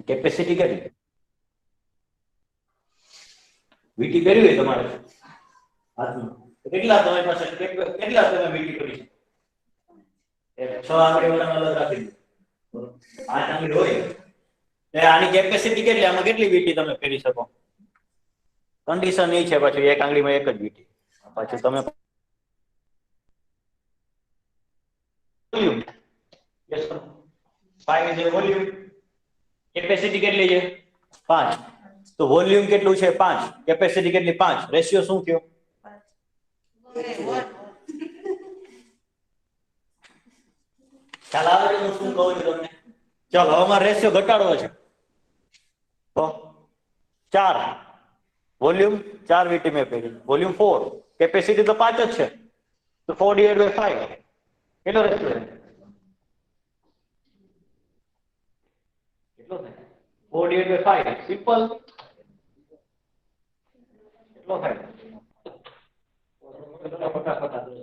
Capacity કેટલી વીટી કરવી હોય તમારે હાથમાં કેટલા તમારી પાસે કેટલા તમે વીટી કરી શકો 6 આંગળી વાળા અલગ રાખી દો 8 આંગળી હોય એટલે આની કેપેસિટી કેટલી આમાં કેટલી વીટી તમે કરી શકો કન્ડિશન એ છે પાછું એક આંગળીમાં એક જ વીટી પાછું તમે volume yes 5 is volume capacity કેટલી છે 5 તો વોલ્યુમ કેટલું છે 5 કેપેસિટી કેટલી 5 રેશિયો શું થયો 5 ખ્યાલ આવે છે હું શું કહું છું તમને ચાલો આમાં રેશિયો ઘટાડવો છે તો 4 વોલ્યુમ 4 વીટી મેં કરી વોલ્યુમ 4 કેપેસિટી તો 5 જ છે તો 4 ડિવાઇડ બાય 5 કેટલો રેશિયો કેટલો થાય 4 ડિવાઇડ બાય 5 સિમ્પલ કેટલો થાય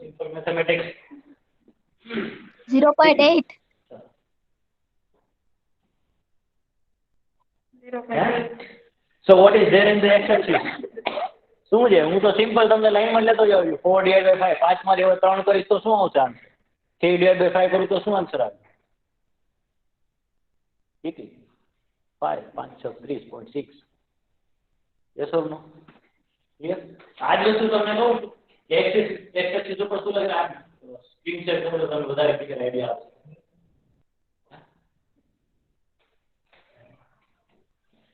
simple mathematics 0.8. 0.8. So what is there in the x-axis? શું છે હું તો સિમ્પલ તમને લાઈનમાં લેતો જાઉં છું 4 ડિવાઇડ બાય 5 5 માંથી હવે 3 કરીશ તો શું આવશે આન્સર 3 ડિવાઇડ બાય 5 કરું તો શું આન્સર આવે કેટલી 5 5 6 30.6 યસ ઓર નો ક્લિયર આજ વસ્તુ તમને કહું x-axis ઉપર શું લખે આ સ્ક્રીન શેર કરો તો તમને વધારે ક્લિયર આઈડિયા આવશે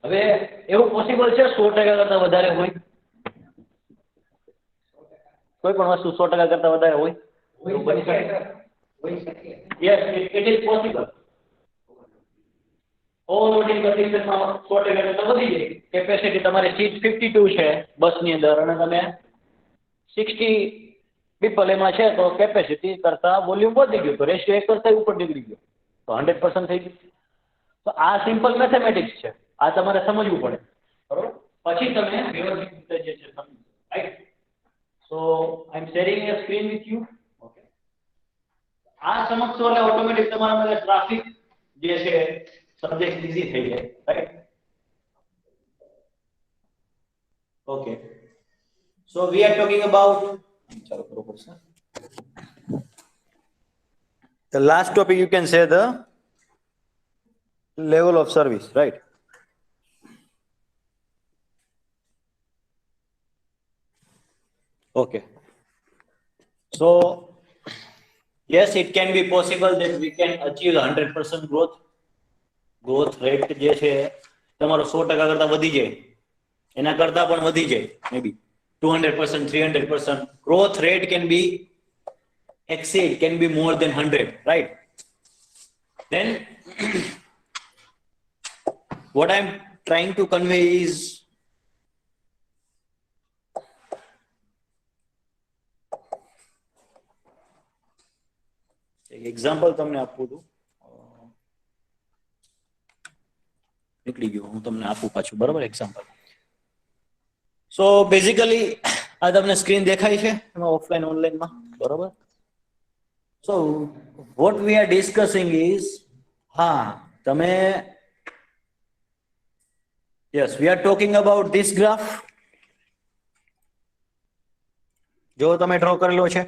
હવે એવું પોસિબલ છે 100% કરતા વધારે હોય કોઈ પણ વસ્તુ 100% કરતા વધારે હોય એવું બની શકે yes it is possible overloading કન્ડિશનમાં 100% કરતા વધી જાય કેપેસિટી તમારી સીટ 52 છે બસની અંદર અને તમે 60 પીપલ એમાં છે તો કેપેસિટી કરતા વોલ્યુમ વધી ગયું તો રેશિયો 1 કરતા ઉપર નીકળી ગયો તો 100% થઈ ગયું તો આ સિમ્પલ મેથેમેટિક્સ છે આ તમારે સમજવું પડે બરોબર પછી તમે વ્યવસ્થિત રીતે જે છે સમજો right so I am sharing your screen with you okay આ સમજશો એટલે ઓટોમેટિક તમારા માટે ટ્રાફિક જે છે સબ્જેક્ટ ઈઝી થઈ જાય right okay so we are talking about ચાલો બરોબર છે the last topic you can say the level of service right okay so yes it can be possible that we can achieve 100% growth rate જે છે તમારો 100% કરતા વધી જાય એના કરતા પણ વધી જાય maybe 200% 300% growth rate can be exceed can be more than 100 right then what I'm trying to convey is example તમને આપું છું નીકળી ગયું હું તમને આપું પાછું બરાબર એક્ઝામ્પલ સો બેઝિકલી આ તમને સ્ક્રીન દેખાય છે એમાં ઓફલાઈન ઓનલાઈનમાં બરોબર so what we are discussing is હા તમે yes we are talking about this graph જો તમે ડ્રો કરેલો છે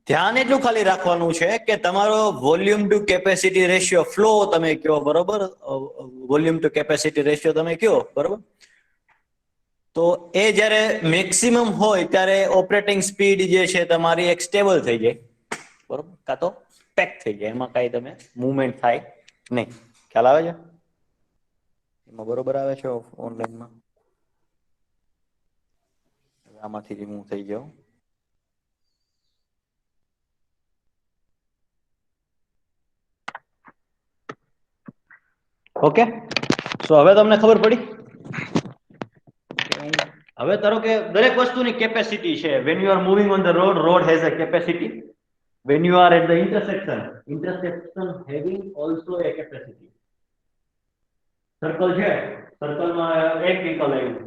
ધ્યાન એટલું ખાલી રાખવાનું છે કે તમારો volume to capacity ratio flow તમે કયો બરોબર વોલ્યુમ ટુ કેપેસિટી રેશિયો તમે કયો બરોબર તો એ જ્યારે મેક્સિમમ હોય ત્યારે ઓપરેટિંગ સ્પીડ જે છે તમારી એક સ્ટેબલ થઈ જાય બરોબર કાં તો પેક થઈ જાય એમાં કાંઈ તમે મૂવમેન્ટ થાય નહીં ખ્યાલ આવે છે એમાં બરોબર આવે છે ઓનલાઈનમાં આમાંથી રિમૂવ થઈ ગયો ઓકે સો હવે તમને ખબર પડી હવે ધારો કે દરેક વસ્તુની કેપેસિટી છે when you are moving on the road has a capacity when you are at the intersection having also a capacity circle છે સર્કલમાં એક વ્હીકલ આવ્યું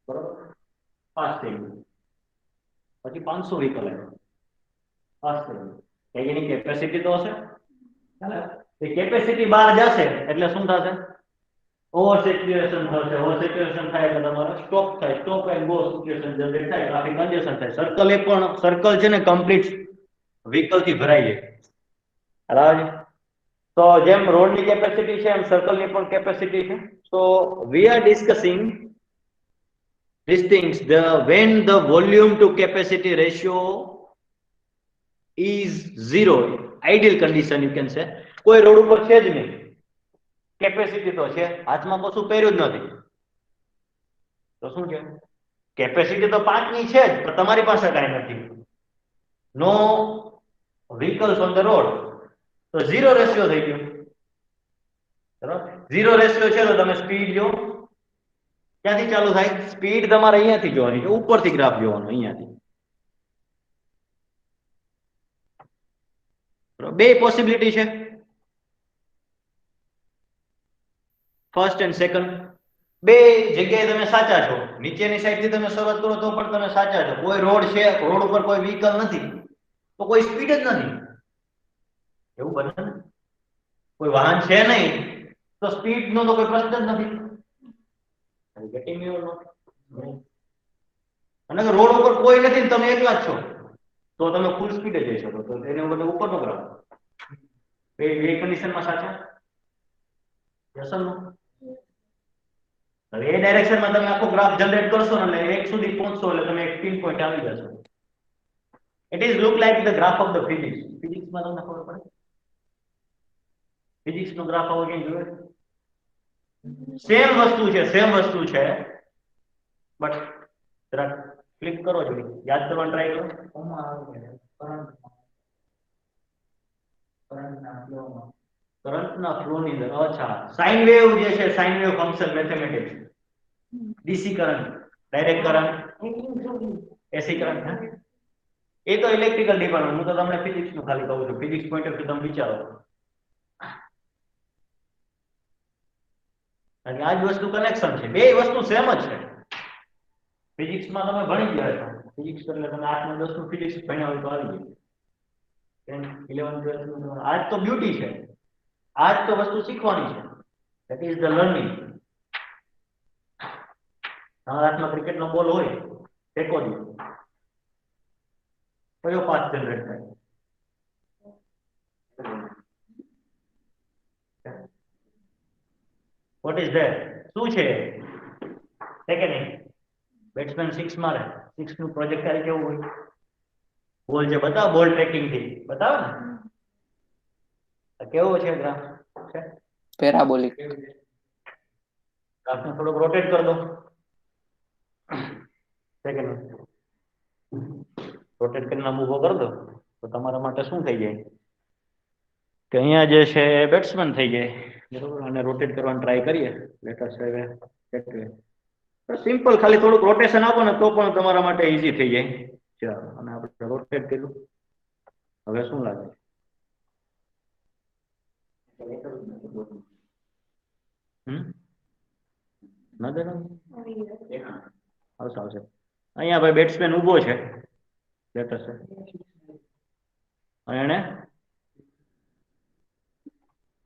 બરોબર પાસ થઈ ગયું પછી 500 વ્હીકલ આવ્યું પાસ થઈ ગયું એની કેપેસિટી તો હશે એ કેપેસિટી બહાર જશે એટલે શું થશે? ઓવર સેચ્યુરેશન થશે. ઓવર સેચ્યુરેશન થાય એટલે તમારો સ્ટોપ થાય. Stop and go situation generate થાય, ટ્રાફિક કન્જેશન થાય. સર્કલ એ પણ સર્કલ છે ને કમ્પ્લીટ વ્હીકલ થી ભરાઈ જાય. બરાબર. તો જેમ રોડ ની કેપેસિટી છે એમ સર્કલ ની પણ કેપેસિટી છે. So we are discussing these things, when the volume to capacity ratio is zero, ideal condition you can say. કોઈ રોડ ઉપર છે જ નહીં, કેપેસિટી તો છે, હાથમાં કશું પહેર્યું જ નથી, તો શું છે? કેપેસિટી તો 5 ની છે જ, પણ તમારી પાસે કાંઈ નથી. નો vehicles on the road, તો ઝીરો રેશિયો થઈ ગયો. બરાબર, ઝીરો રેશિયો છે તો તમે સ્પીડ જો ક્યાંથી ચાલુ થાય? સ્પીડ તમારે અહીંયાથી જોવાની છે, ઉપરથી ગ્રાફ જોવાનો અહીંયાથી. બે પોસિબિલિટી છે, ફર્સ્ટ એન્ડ સેકન્ડ. બે જગ્યાએ તમે સાચા છો. નીચેની સાઈડથી તમે શરૂઆત કરો તો પણ તમે સાચા છો. કોઈ રોડ છે, રોડ ઉપર કોઈ વ્હીકલ નથી, તો કોઈ સ્પીડ જ નથી. એવું બને ને? કોઈ વાહન છે નહીં તો સ્પીડ નો તો કોઈ પ્રશ્ન જ નથી. Getting me or not? અને રોડ ઉપર કોઈ નથી ને તમે એકલા જ છો તો તમે ફૂલ સ્પીડે જઈ શકો. તો એને બદલે ઉપરનો ગ્રાફ. બે કન્ડિશનમાં સાચા? યસ ઓર નો? હવે એ ડાયરેક્શનમાં તમે આખો ગ્રાફ જનરેટ કરશો ને એટલે 1 સુધી પહોંચશો એટલે તમે એક પિન પોઈન્ટ આવી જશો. It is look like the graph of the physics. ફિઝિક્સમાં તમને ખબર પડે? ફિઝિક્સ નો ગ્રાફ આવો ક્યાં જોયો? સેમ વસ્તુ છે, સેમ વસ્તુ છે, બટ જરા ક્લિક કરો છો, યાદ કરવાનું ટ્રાય કરો. કરંટના ફ્લો ની અંદર. અચ્છા, સાઇન વેવ જે છે, sine wave function mathematics. DC current, direct current, AC current. એ તો ઇલેક્ટ્રિકલ ડિપાર્ટમેન્ટ. હું તો તમને ફિઝિક્સ નું ખાલી કહું છું. ફિઝિક્સ પોઈન્ટ ઓફ વ્યૂ તમે વિચારો. કારણ કે આ જ વસ્તુ કનેક્શન છે. બે વસ્તુ સેમ જ છે. ફિઝિક્સમાં તમે ભણી ગયા છો. ફિઝિક્સ એટલે તમે 8 ને 10 નું ફિઝિક્સ ભણ્યા હોય તો આવી જાય. 10 11 12 આજ તો બ્યુટી છે. આજ તો વસ્તુ શીખવાની છે. That is the learning. તમારા હાથમાં ક્રિકેટનો બોલ હોય, ફેંકો દો, કયો પાસ જનરેટ થાય? What is that? શું છે? છે કે નહીં? બેટ્સમેન 6 મારે, 6 નું પ્રોજેક્ટાઇલ કેવું હોય? બોલ છે, બતાવો. બોલ ટ્રેકિંગ થી બતાવો ને. કેવો છે ગ્રાફ? છે પેરાબોલિક. ગ્રાફને થોડોક રોટેટ કરી દો. છે કે નહીં? રોટેટ કરીને ઊભો કરી દો તો તમારા માટે શું થઈ જાય કે અહીંયા જે છે બેટ્સમેન થઈ જાય. બરોબર, અને રોટેટ કરવાનો ટ્રાય કરીએ. લેટ અસ સે સિમ્પલ, ખાલી થોડુંક રોટેશન આપો ને તો પણ તમારા માટે ઈઝી થઈ જાય. ચાલો, અને આપણે રોટેટ કર્યું. હવે શું લાગે? આવશે. અહીંયા ભાઈ બેટ્સમેન ઉભો છે. લેટ અસ સે એને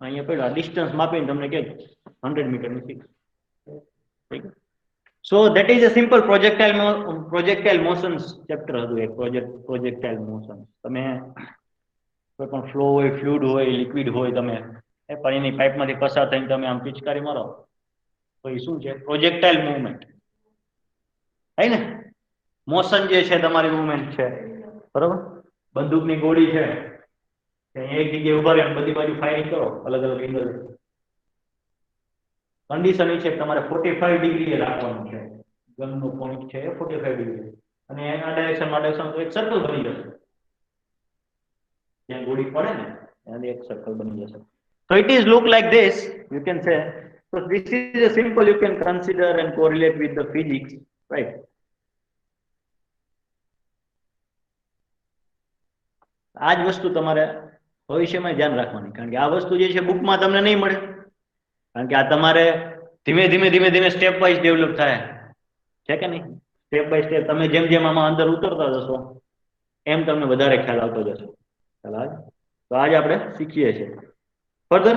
અહીંયા પેલા ડિસ્ટન્સ માપીને તમને કે 100 મીટરની 6. ઠીક. So that is a simple projectile motions chapter હતું. એક projectile motion. તમે કોઈ પણ ફ્લો હોય, ફ્લુઇડ હોય, લિક્વિડ હોય, તમે એ પાણીની પાઇપમાંથી પસાર થઈને તમે આમ પિચકારી મારો તો એ શું છે? પ્રોજેક્ટાઇલ મૂવમેન્ટ. હે ને? મોશન જે છે તમારી મૂવમેન્ટ છે. બરોબર, બંદૂકની ગોળી છે, એક જગ્યાએ ઉભા રહે બધી બાજુ ફાયરિંગ કરો, અલગ અલગ એંગલ. કન્ડિશન એ છે કે તમારે 45 ડિગ્રી રાખવાનું છે. ગનનો પોઈન્ટ છે 45 ડિગ્રી, અને એના ડાયરેક્શનમાં એક સર્કલ બની જશે. જ્યાં ગોળી પડે ને એનાથી એક સર્કલ બની જશે. So it is look like this, you can say. So this is a simple, you can consider and correlate with the physics, right? આ જ વસ્તુ તમારે ભવિષ્યમાં ધ્યાન રાખવાની, કારણ કે આ વસ્તુ જે છે બુકમાં તમને નહીં મળે. કારણ કે આ તમારે ધીમે ધીમે સ્ટેપ વાઇઝ ડેવલપ થાય છે કે નહીં? સ્ટેપ બાય સ્ટેપ તમે જેમ જેમ આમાં અંદર ઉતરતા જશો એમ તમને વધારે ખ્યાલ આવતો જશે. ચાલો, તો આજ આપણે શીખીએ છીએ. Further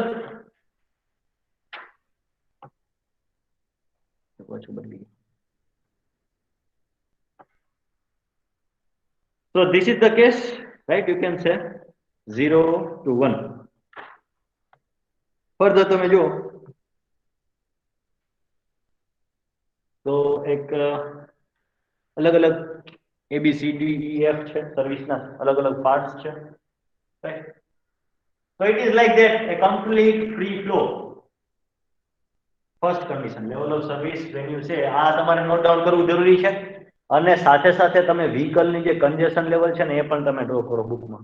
so this is the case, right? You can say 0 to 1. Further તમે જુઓ તો એક અલગ અલગ ABCDEF છે, સર્વિસના અલગ અલગ પાર્ટ્સ છે, right? So it is like that, a complete free flow. First condition, level of service when you say આ તમારે નોટ ડાઉન કરવું જરૂરી છે, અને સાથે સાથે તમે વ્હીકલની જે કન્જેશન લેવલ છે ને એ પણ તમે ડ્રો કરો બુકમાં.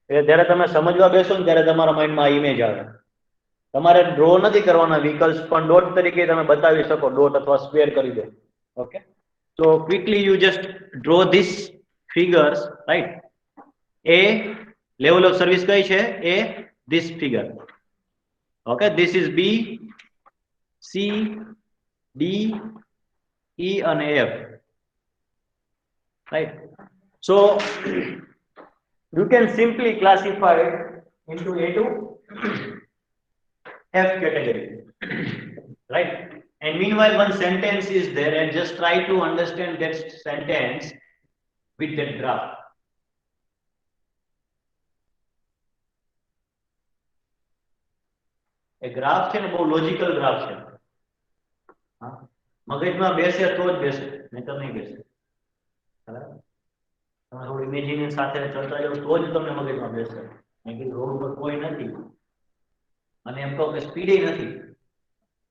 એટલે જ્યારે તમે સમજવા બેસો ને ત્યારે તમારા માઇન્ડમાં આ ઇમેજ આવે. તમારે ડ્રો નથી કરવાના વ્હીકલ્સ, પણ ડોટ તરીકે તમે બતાવી શકો, ડોટ અથવા સ્ક્વેર કરી દો. Okay, so quickly you just draw this figures, right? A level of service કઈ છે? A this figure. Okay, this is B, C, D, E and F, right? So you can simply classify it into A to F category, right? And meanwhile one sentence is there, and just try to understand that sentence with that graph. A graph છે ને બહુ logical graph છે. હા, મગજમાં બેસે તો જ બેસે, નહીં તો નહીં બેસે. બરાબર, તમે થોડું ઇમેજિન સાથે ચર્ચા જાઓ તો જ તમને મગજમાં બેસે. મેં કીધું રોડ ઉપર કોઈ નથી અને એમ કહો કે સ્પીડ નથી,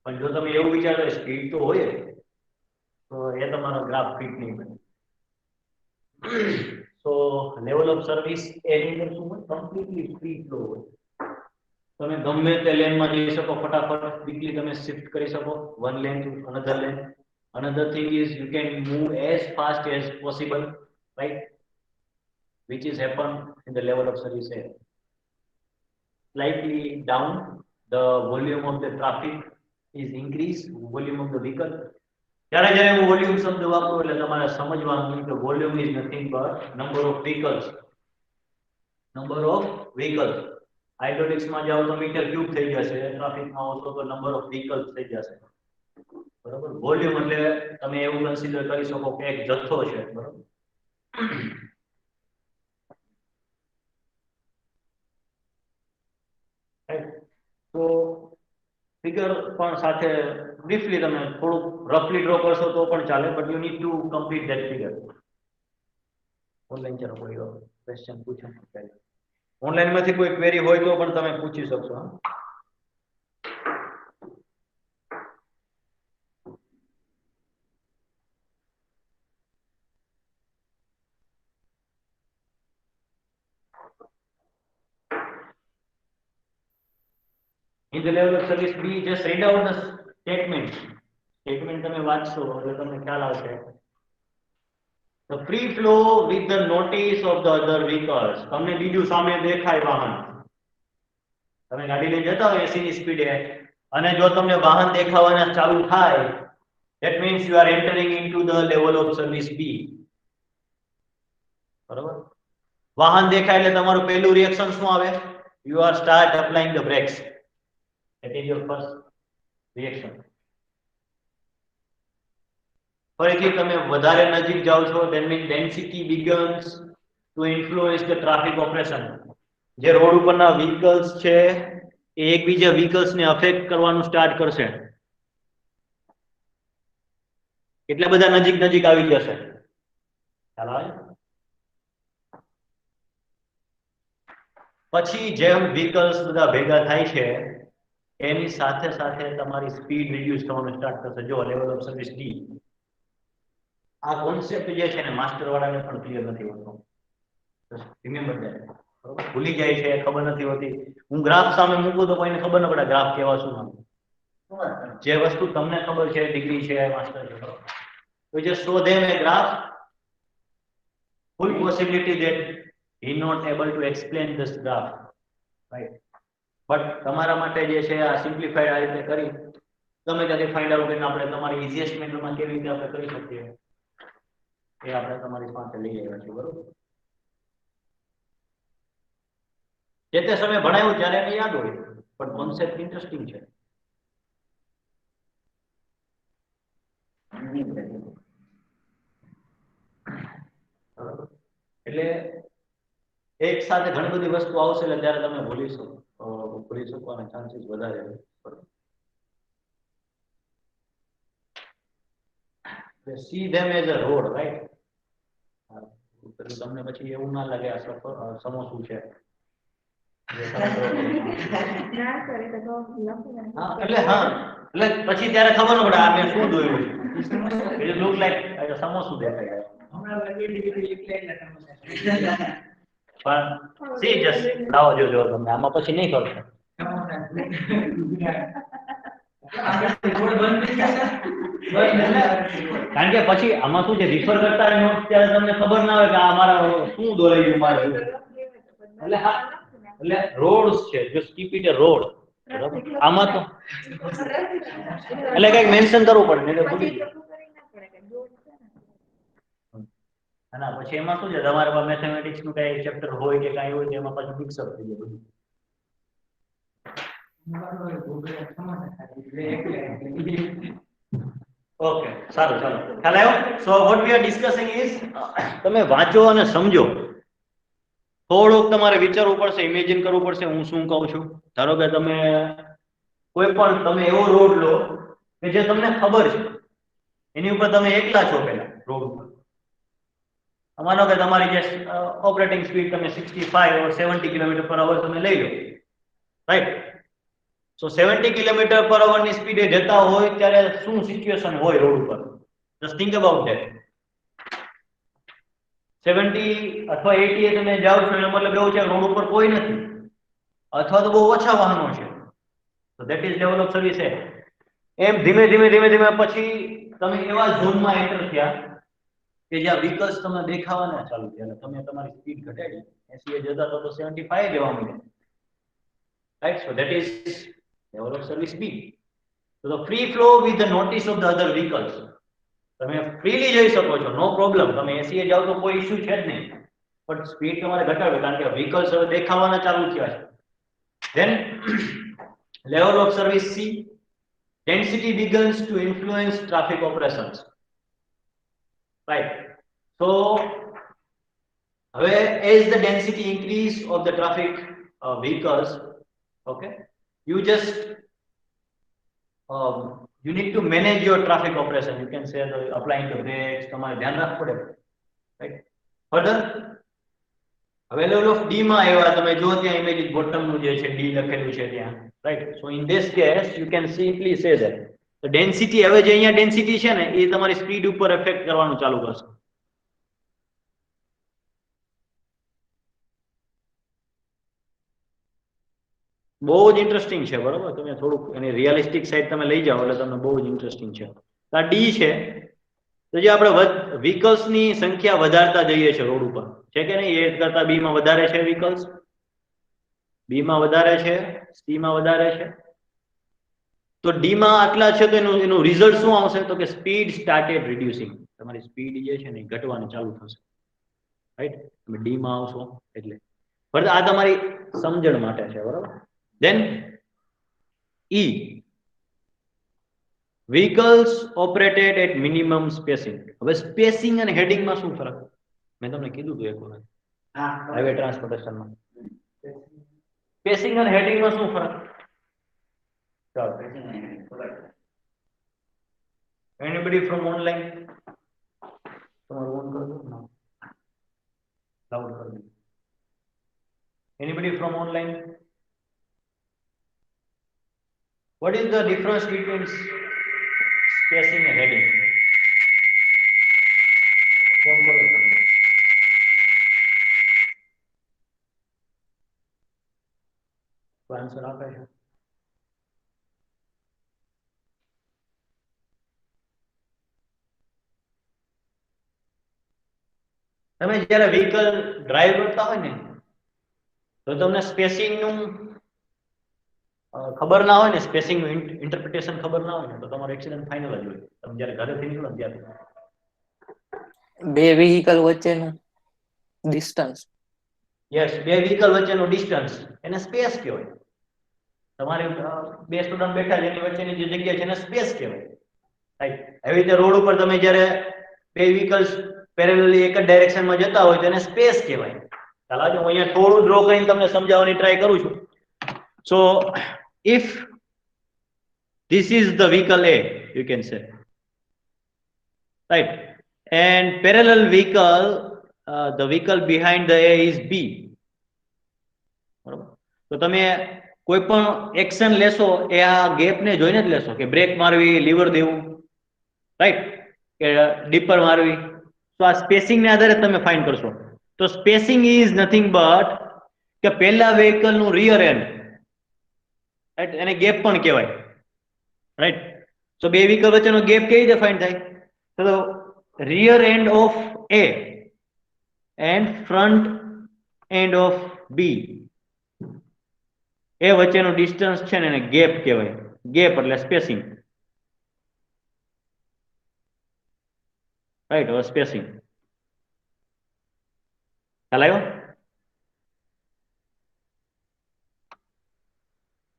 પણ જો તમે એવું વિચારો સ્પીડ તો હોય તો એ તમારો ગ્રાફ ફિટ નહીં બને. સો લેવલ ઓફ સર્વિસ એની અંદર શું હોય? કમ્પ્લીટલી ફ્રી ફ્લો હોય. તમે ગમે તે લેનમાં જઈ શકો, ફટાફટ ક્વિકલી તમે શિફ્ટ કરી શકો one lane to another lane. Another thing is you can move as fast as possible, right? Which is happen in the level of service A. Slightly down, the volume of the traffic is increased, volume of the vehicle. જ્યારે જ્યારે હું volume શબ્દ વાપરું એટલે તમારે સમજવાનું કે volume is nothing but number of vehicles. Number of vehicles. હાઇડ્રોલિક્સમાં જાઓ તો મીટર ક્યુબ થઈ જશે, ટ્રાફિકમાં આવશો તો નંબર ઓફ વ્હીકલ્સ થઈ જશે. બરોબર, વોલ્યુમ એટલે તમે એવું કન્સિડર કરી શકો કે એક જથ્થો છે. બરોબર, તો ફિગર પણ સાથે બ્રીફલી તમે થોડુંક રફલી ડ્રો કરશો તો પણ ચાલે, but you need to complete that figure. Online ચાલો કોઈ ક્વેશ્ચન પૂછો, ઓનલાઈન માંથી કોઈ ક્વેરી હોય તો પણ તમે પૂછી શકશો. In the level of service B, just read out the statement. Statement તમે વાંચશો એટલે તમને ખ્યાલ આવશે. The free flow with the notice of the other vehicles. તમને બીજું સામે દેખાય વાહન, તમે ગાડી લઈને જતા હોય 80 ની સ્પીડે અને જો તમને વાહન દેખાવાના ચાલુ થાય, that means you are entering into the level of service B. બરાબર, વાહન દેખાય એટલે તમારું પહેલું રિએક્શન શું આવે? You are start applying the brakes. That is your first reaction. ફરીથી તમે વધારે નજીક જાઓ છો, that means density begins to influence the traffic operation. જે રોડ ઉપરના વ્હીકલ્સ છે એ એકબીજા વ્હીકલ્સને અફેક્ટ કરવાનું સ્ટાર્ટ કરશે. એટલા બધા નજીક નજીક આવી જશે. ખ્યાલ આવે? પછી જેમ વ્હીકલ્સ બધા ભેગા થાય છે એની સાથે સાથે તમારી સ્પીડ રિડ્યુસ થવાનું સ્ટાર્ટ થશે. જો લેવલ ઓફ સર્વિસ ડી, આ કોન્સેપ્ટ જે છે ને માસ્ટર વાળાને પણ ક્લિયર નથી હોતો. Remember that. બરોબર, ભૂલી જાય છે, ખબર નથી હોતી. હું ગ્રાફ સામે મૂકું તો કોઈને ખબર ન પડે ગ્રાફ કેવા શું નામ. જે વસ્તુ તમને ખબર છે, ડિગ્રી છે, માસ્ટર છે, તો જે show them A graph, full possibility that he not able to explain this graph, right? But તમારા માટે જે છે આ સિમ્પ્લિફાઈડ આ રીતે કરી તમે ત્યાંથી ફાઇન્ડ આઉટ કરીને આપણે તમારી ઇઝીએસ્ટ મેનરમાં કેવી રીતે આપણે કરી શકીએ એ આપણે તમારી પાસે લઈ આવ્યા છીએ. બરોબર, જે તે સમય ભણાવ્યું ત્યારે એને યાદ હોય, પણ કોન્સેપ્ટ ઇન્ટરેસ્ટિંગ છે. એટલે એક સાથે ઘણી બધી વસ્તુ આવશે એટલે ત્યારે તમે ભૂલી શકવાના ચાન્સીસ વધારે છે. See them as a road, right? તમને પછી એવું ના લાગે આ સમોસું છે. એટલે પછી ત્યારે ખબર ન પડે આ મેં શું જોયું છે. It look like સમોસું દેખાય. પણ સી જસ્ટ લાવો જોજો તમને આમાં પછી નહીં કરશો. કારણ કે પછી આમાં શું છે રિફર કરતા રહે નોટ ત્યારે તમને ખબર ના હોય કે આ મારા શું દોરાઈ ગયું મારે. એટલે હા એટલે રોડ્સ છે just keep it a road. આમાં તો એટલે કઈક મેન્શન કરવું પડે એટલે ભૂલી ગયો. ના પછી એમાં શું છે તમારે મેથેમેટિક્સ નું કઈ ચેપ્ટર હોય કે કઈ હોય એમાં પાછું મિક્સઅપ થઈ જાય બધું. ઓકે સારું ચાલો ખ્યાલ આવ્યો. So what we are discussing is તમે વાંચો અને સમજો. થોડુંક તમારે વિચારવું પડશે, ઇમેજિન કરવું પડશે હું શું કહું છું. ધારો કે તમે કોઈ પણ તમે એવો રોડ લો કે જે તમને ખબર છે એની ઉપર તમે એકલા છો પેલા રોડ ઉપર. માનો કે તમારી જે ઓપરેટિંગ સ્પીડ તમે 65 or 70 km/h તમે લઈ લો, રાઈટ? સો 70 km/h ની સ્પીડે જતા હોય ત્યારે શું સિચ્યુએશન હોય રોડ ઉપર? Just think about that. 70 અથવા 80 એ તમે જાઓ છો એનો મતલબ એવું છે રોડ ઉપર કોઈ નથી અથવા તો બહુ ઓછા વાહનો છે. તો that is level of service. એમ ધીમે ધીમે પછી તમે એવા ઝોનમાં એન્ટર થયા કે જ્યાં વ્હીકલ્સ તમને દેખાવાના ચાલુ થયા. તમે તમારી સ્પીડ ઘટાડી 80 એ જતા તો 75 જવા મળ્યા, right? So that is level of service B. So the free flow with the notice of the other vehicles. તમે ફ્રીલી જઈ શકો છો, નો પ્રોબ્લેમ. તમે 80 એ જાવ તો કોઈ ઇશ્યુ છે જ નહીં, પણ સ્પીડ તમારે ઘટાડવી કારણ કે વ્હીકલ્સ હવે દેખાવાના ચાલુ થયા છે. Then level of service C. Density begins to influence traffic operations. Right. So as the density increase of the traffic vehicles, okay, you just you need to manage your traffic operation. You can say applying the brakes. તમારે ધ્યાન રાખવું પડે, right? Further, હવે level of D માં આવ્યા તમે જો ત્યાં ઇમેજ બોટમ નું જે છે ડી લખેલું છે ત્યાં, right? So in this case you can simply say that the density, હવે જે અહીંયા ડેન્સિટી છે ને એ તમારી સ્પીડ ઉપર એફેક્ટ કરવાનું ચાલુ કરશે. બહુ જ ઇન્ટરેસ્ટિંગ છે, બરોબર? તમે થોડુંક એની રિયલિસ્ટિક સાઈડ તમે લઈ જાઓ એટલે તમને બહુ જ ઇન્ટરેસ્ટિંગ છે. આ ડી છે તો જે આપણે વ્હીકલ્સની સંખ્યા વધારતા જઈએ છીએ રોડ ઉપર, છે કે નહીં? એ કરતા બી માં વધારે છે વ્હીકલ્સ, બી માં વધારે છે, સી માં વધારે છે. તો ડી માં આટલા છે તો એનું રિઝલ્ટ શું આવશે? તો કે સ્પીડ સ્ટાર્ટેડ રિડ્યુસિંગ. તમારી સ્પીડ જે છે ને ઘટવાનું ચાલુ થશે, રાઈટ? તમે ડી માં આવશો એટલે. બરાબર, આ તમારી સમજણ માટે છે, બરાબર? Then E. Vehicles operated at minimum spacing. હવે સ્પેસિંગ અને હેડિંગ માં શું ફરક? મેં તમને કીધું હતું એક વખત હાઈવે ટ્રાન્સપોર્ટેશન માં. સ્પેસિંગ અને હેડિંગ માં શું ફરક? ચાલો, anybody from online? તમારું ઓન કરી દો ને, લાઉડ કરી દો. Anybody from online? What is the difference between spacing and heading? Answer આપે છે? તમે જ્યારે વ્હીકલ ડ્રાઈવ કરતા હોય ને તો તમને સ્પેસિંગ નું ખબર ના હોય ને, સ્પેસિંગ નું ઇન્ટરપ્રિટેશન ખબર ના હોય ને તો તમારો એક્સિડન્ટ ફાઇનલ જ હોય. તમે જ્યારે ઘરેથી નીકળો ને ત્યારે બે વ્હીકલ વચ્ચેનું ડિસ્ટન્સ. યસ, બે વ્હીકલ વચ્ચેનું ડિસ્ટન્સ એને સ્પેસ કહેવાય. તમારે બે સ્ટુડન્ટ બેઠા છે એની વચ્ચેની જે જગ્યા છે એને સ્પેસ કહેવાય, રાઈટ. એવી રીતે રોડ ઉપર તમે જ્યારે બે વ્હીકલ્સ પેરેલલી એક જ ડાયરેક્શનમાં જતા હોય તો એને સ્પેસ કહેવાય. ચાલો હું અહીંયા થોડું ડ્રો કરીને તમને સમજાવવાની ટ્રાય કરું છું. સો if this is the vehicle A, you can say, right, and parallel vehicle, the vehicle behind the A is B. બરોબર, તો તમે કોઈ પણ એક્શન લેશો એ આ ગેપને જોઈને જ લેશો કે બ્રેક મારવી, લીવર દેવું, રાઈટ, કે ડીપર મારવી. તો આ સ્પેસિંગને આધારે તમે ફાઇન્ડ કરશો. તો સ્પેસિંગ ઇઝ નથિંગ બટ કે પહેલા વેહિકલનું રિયર એન્ડ, રાઈટ, એને ગેપ પણ કહેવાય, રાઈટ. તો બે વ્હીકલ વચ્ચેનો ગેપ કેવી રીતે ફાઇન્ડ થાય? તો rear end of A and front end of B, એ વચ્ચેનું ડિસ્ટન્સ છે ને એને ગેપ કહેવાય. ગેપ એટલે સ્પેસિંગ, રાઈટ. હવે સ્પેસિંગ ખ્યાલ આવ્યો?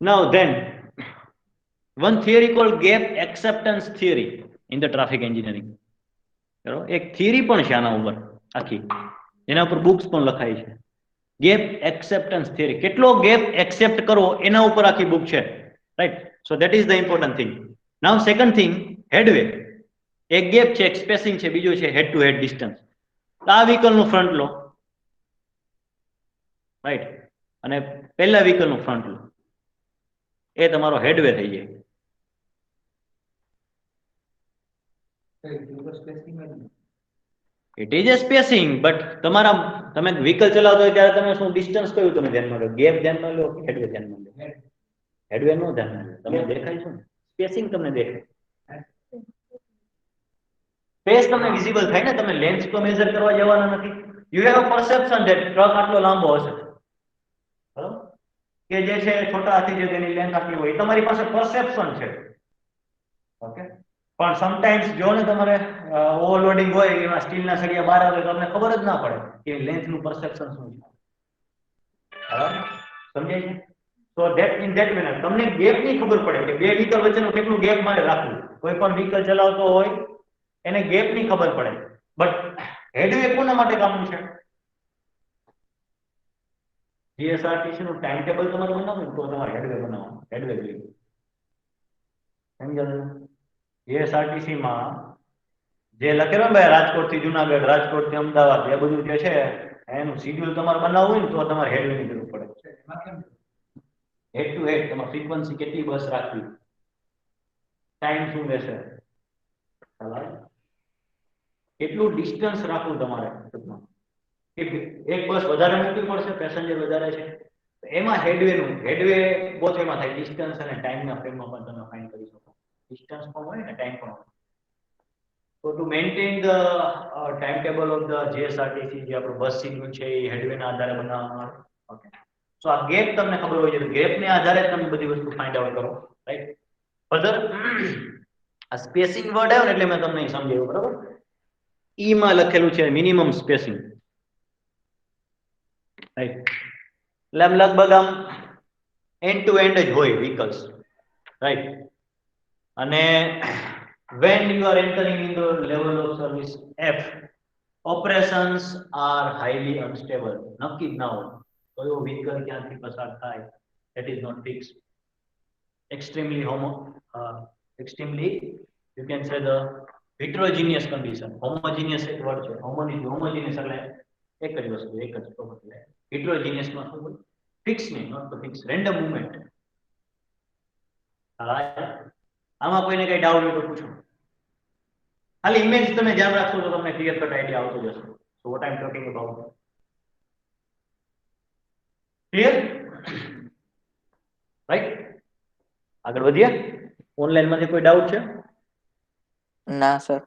Now then, one theory called gap acceptance theory in the traffic engineering. બરાબર, એક થિયરી પણ છે આના ઉપર આખી, એના ઉપર બુક્સ પણ લખાઈ છે. ગેપ એક્સેપ્ટન્સ થિયરી, કેટલો ગેપ એક્સેપ્ટ કરવો એના ઉપર આખી બુક છે, right. So that is the important thing. Now second thing, હેડવે. એક ગેપ છે, એક સ્પેસિંગ છે, બીજું છે હેડ ટુ હેડ ડિસ્ટન્સ. આ વ્હીકલનું ફ્રન્ટ લો, રાઈટ, અને પહેલા વ્હીકલનું ફ્રન્ટ લો, એ તમારો હેડવે થઈ જાય. It is A spacing, but તમારા તમે વ્હીકલ ચલાવતો હોય ત્યારે તમે શું ડિસ્ટન્સ કયું તમે ધ્યાનમાં લો? ગેપ ધ્યાનમાં લો કે હેડવે ધ્યાનમાં લો? હેડવે નો ધ્યાનમાં લો, તમને દેખાય છે ને સ્પેસિંગ, તમને દેખાય, સ્પેસ તમને વિઝિબલ થાય ને. તમે લેન્થ તો મેઝર કરવા જવાના નથી. You have perception that truck આટલો લાંબો હશે, બરાબર, કે જે છે છોટા હાથી છે તેની લેન્થ આટલી હોય, તમારી પાસે પરસેપ્શન છે, ઓકે. પણ સમટાઈમ્સ જો ને તમારે ઓવરલોડિંગ હોય, એમાં સ્ટીલના સળિયા બહાર આવે તો તમને ખબર જ ના પડે કે લેન્થનું પરસેપ્શન શું છે, બરાબર, સમજાય છે? તો ધેટ ઇન ધેટ મેનર તમને ગેપની ખબર પડે કે બે વ્હીકલ વચ્ચેનું કેટલું ગેપ મારે રાખવું. કોઈ પણ વ્હીકલ ચલાવતો હોય એને ગેપની ખબર પડે. બટ હેડવે કોના માટે કામનું છે? જીએસઆરટીસી નું ટાઈમ ટેબલ તમારે બનાવવું તો તમારે હેડવે બનાવવાનું, હેડવે જોઈએ, સમજાયું? જીએસઆરટીસી માં જે લખેલું ને ભાઈ રાજકોટ થી જુનાગઢ, રાજકોટ થી અમદાવાદ, એ બધું જે છે એનું શિડ્યુલ તમારે બનાવવું હોય ને તો તમારે હેડવે ની જરૂર પડે. હેડ ટુ હેડ તમારે ફ્રીક્વન્સી કેટલી બસ રાખવી, ટાઈમ શું રહેશે, કેટલું ડિસ્ટન્સ રાખવું તમારે. એક બસ વધારે મૂકવી પડશે, પેસેન્જર વધારે છે, એમાં હેડવે ગોઠવેમાં થાય. ડિસ્ટન્સ અને ટાઈમના ફ્રેમમાં પણ તમે ફાઇન્ડ કરી શકો. ડિસ્ટન્સ પણ હોય ને ટાઈમ પણ હોય. So to maintain the timetable of the GSRTC, જે આપણું બસ શેડ્યુલ છે એ હેડવેના આધારે બનાવવામાં આવે. ઓકે, સો આ ગેપ તમને ખબર હોય છે, ગેપને આધારે તમે બધી વસ્તુ ફાઇન્ડ આઉટ કરો, રાઈટ. ફર્ધર આ સ્પેસિંગ વર્ડ આવ્યો ને એટલે મેં તમને સમજાવ્યું, બરાબર. ઈ માં લખેલું છે મિનિમમ સ્પેસિંગ, રાઈટ. એટલે આમ લગભગ આમ એન્ડ ટુ એન્ડ જ હોય વ્હીકલ્સ, રાઈટ. અને when you are entering in the level of service F, operations are highly unstable. નક્કી જ ના હોય કયો વ્હીકલ ક્યાંથી પસાર થાય, that is not fixed. Extremely you can say the heterogeneous condition. Homogeneous એક વર્ડ છે, homogeneous એટલે એક જ વસ્તુ, એક જ પ્રોપર્ટી. heterogeneous માં શું હોય? ફિક્સ નહીં, નોટ તો ફિક્સ, રેન્ડમ મૂવમેન્ટ. આમાં કોઈને કઈ ડાઉટ હોય તો પૂછો. ખાલી ઇમેજ તમે ધ્યાન રાખશો તો તમને ક્લિયર કટ આઈડિયા આવતો જશે. So what I am talking about. Clear? Right? આગળ વધીએ. ઓનલાઈન માંથી કોઈ ડાઉટ છે? ના સર.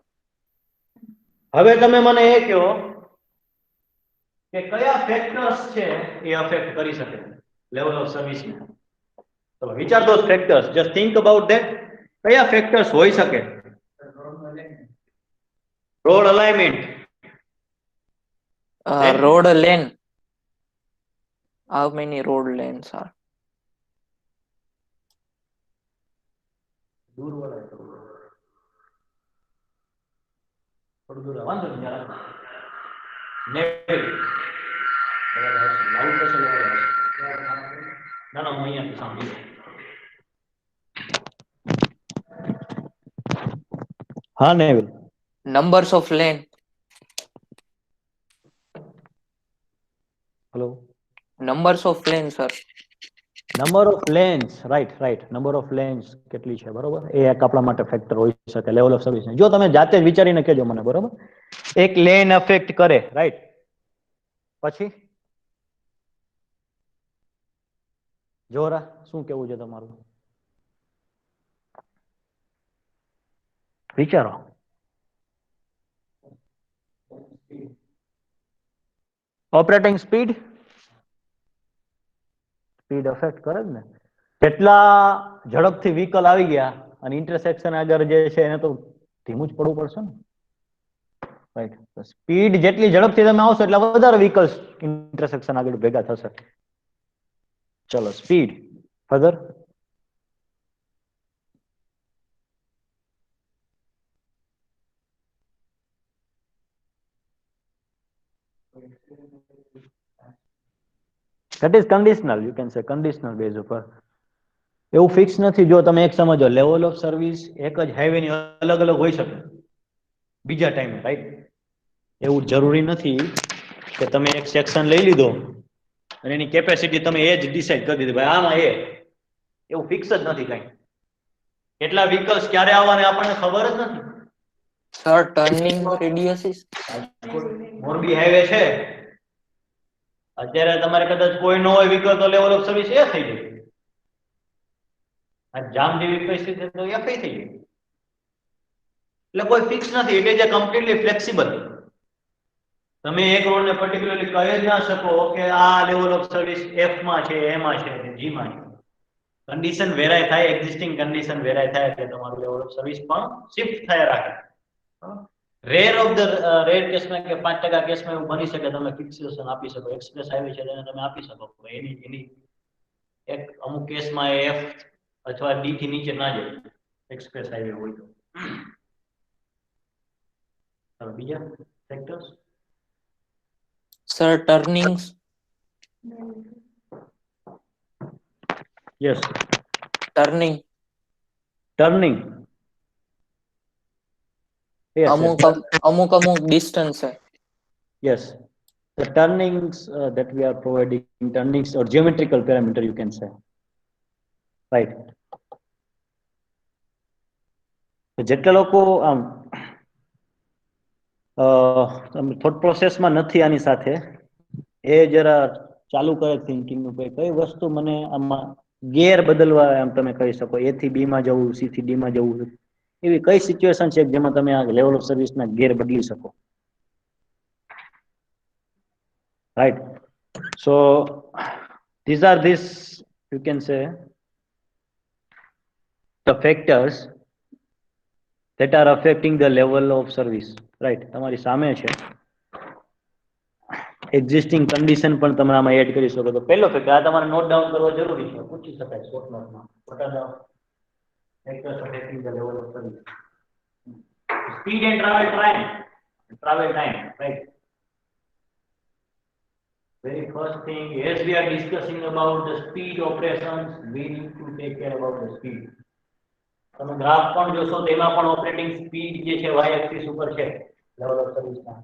હવે તમે મને એ કહો કે કયા ફેક્ટર્સ છે એ અફેક્ટ કરી શકે લેવલ ઓફ સર્વિસ ને. ચલો વિચાર દો factors, just think about that. કયા ફેક્ટર્સ હોઈ શકે? Road alignment, road lane. How many road lanes are? દૂર વાળા થોડું દૂર વાંધો નહીં યાર નેવિલ લાઉડ કરશે ના ના હું અહીંયાથી સાંભળી હા Neville Numbers of lane. Hello Numbers of lane, sir. Number of lens right number of lens કેટલી છે બરોબર એ એક આપણા માટે ફેક્ટર હોઈ શકે લેવલ ઓફ સર્વિસ જો તમે જાતે જ વિચારીને કહેજો મને બરોબર એક લેન અફેક્ટ કરે રાઈટ પછી જોરા શું કેવું છે તમારું વિચારો ઓપરેટિંગ સ્પીડ સ્પીડ અફેક્ટ કરે જ ને કેટલા ઝડપથી વ્હીકલ આવી ગયા અને ઇન્ટરસેક્શન આગળ જે છે એને તો ધીમું જ પડવું પડશે ને રાઈટ સ્પીડ જેટલી ઝડપથી તમે આવશો એટલે વધારે વ્હીકલ્સ ઇન્ટરસેક્શન આગળ ભેગા થશે ચલો speed further that is conditional you can say conditional base ઉપર એવું ફિક્સ નથી જો તમે એક સમજો લેવલ ઓફ સર્વિસ એક જ હાઈવે ની અલગ અલગ હોઈ શકે બીજા ટાઈમે રાઈટ એવું જરૂરી નથી કે તમે એક સેક્શન લઈ લીધો અને એની કેપેસિટી તમે એ જ ડિસાઈડ કરી દીધી ભાઈ આમાં એ એવું ફિક્સ જ નથી કઈ કેટલા વ્હીકલ્સ ક્યારે આવવાને આપણને ખબર જ નથી Sir, turning radius is. Morbi highway છે અત્યારે તમારે કદાચ કોઈ ન હોય વ્હીકલ તો લેવલ ઓફ સર્વિસ એ થઈ જાય આ જામ જેવી પરિસ્થિતિ તો એ થઈ જાય એટલે કોઈ ફિક્સ નથી એટલે જે કમ્પ્લીટલી ફ્લેક્સિબલ તમે એક રોડ ને પર્ટિક્યુલરલી કહી જ ના શકો કે આ લેવલ ઓફ સર્વિસ એફ માં છે એમાં છે જી માં છે કન્ડિશન વેરાય થાય એક્ઝિસ્ટિંગ કન્ડિશન વેરાય થાય એટલે તમારું લેવલ ઓફ સર્વિસ પણ શિફ્ટ થયા રાખે રેર ઓફ ધ રેર કેસમાં કે 5% કેસમાં એવું બની શકે તમે ફિક્સેશન આપી શકો એક્સપ્રેસ હાઈવે છે તેને તમે આપી શકો એની એક અમુક કેસમાં એફ અથવા ડી થી નીચે ના જાય એક્સપ્રેસ હાઈવે હોય તો બીજા factors Sir, turnings. yes Turning. yes અમુક distance है. yes the turnings that we are providing turnings or geometrical parameter you can say right જેટલા લોકો આમ થોટ પ્રોસેસમાં નથી આની સાથે એ જરા ચાલુ કરે થિંકિંગ નું કઈ વસ્તુ મને આમાં ગેર બદલવા એમ તમે કહી શકો એ થી બી માં જવું સી થી ડી માં જવું એવી કઈ સિચ્યુએશન છે જેમાં તમે આ લેવલ ઓફ સર્વિસ ના ગેર બદલી શકો right so these are this you can say the factors that are affecting the level of service right તમારી સામે છે એક્ઝિસ્ટિંગ કન્ડિશન પણ તમે આમાં એડ કરી શકો તો પહેલો ફેક્ટર આ તમારે નોટ ડાઉન કરવો જરૂરી છે પૂછી શકાય શોર્ટ નોટમાં what are the factors affecting the level of service speed and travel time right very first thing as we are discussing about the speed operations we need to take care about the speed તમે graph પણ જોશો તો એમાં પણ operating speed જે છે y axis ઉપર છે લેવલ ઓફ સર્વિસ ના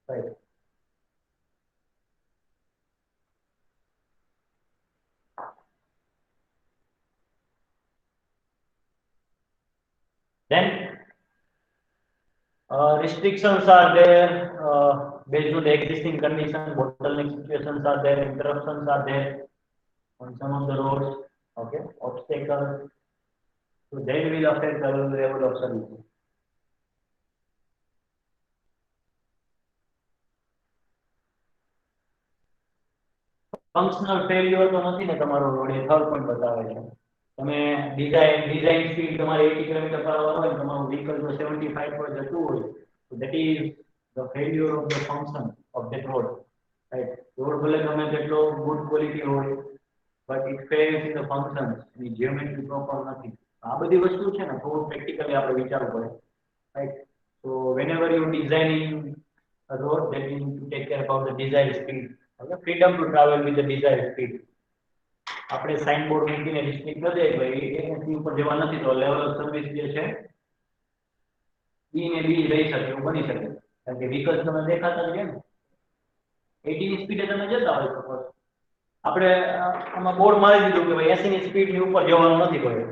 right then restrictions are there based on the existing condition bottleneck situations are there interruptions are there on some of the roads okay obstacles so they will affect the level of service functional failure તો નથી ને તમારો road એ third point બતાવે છે તમે design speed તમારે 80 kilometre પર અવર હોય તમારું વ્હીકલ જો 75 પર જતું હોય તો that is the failure of the function of that road right road ભલે ગમે તેટલો ગુડ ક્વોલિટી હોય but it fails in the function any geometry proper નથી આ બધી વસ્તુ છે ને થોડું પ્રેક્ટિકલી આપણે વિચારવું પડે, right? So whenever you designing a road, then you need to take care about the desired speed. Okay, freedom to travel with the desired speed. આપણે સાઇન બોર્ડ મૂકીને રિસ્ટ્રિક્ટ કરી દઈએ ભાઈ એનાથી ઉપર જવા નથી તો લેવલ ઓફ સર્વિસ જે છે બી ને બી રહી શકે એવું બની શકે, કારણ કે વ્હીકલ્સ તમે દેખાતા જ ને 80 ની સ્પીડે તમે જતા હોય સપોઝ, આપણે આમાં બોર્ડ મારી દીધું કે ભાઈ 80 ની સ્પીડની ઉપર જવાનું નથી કોઈ,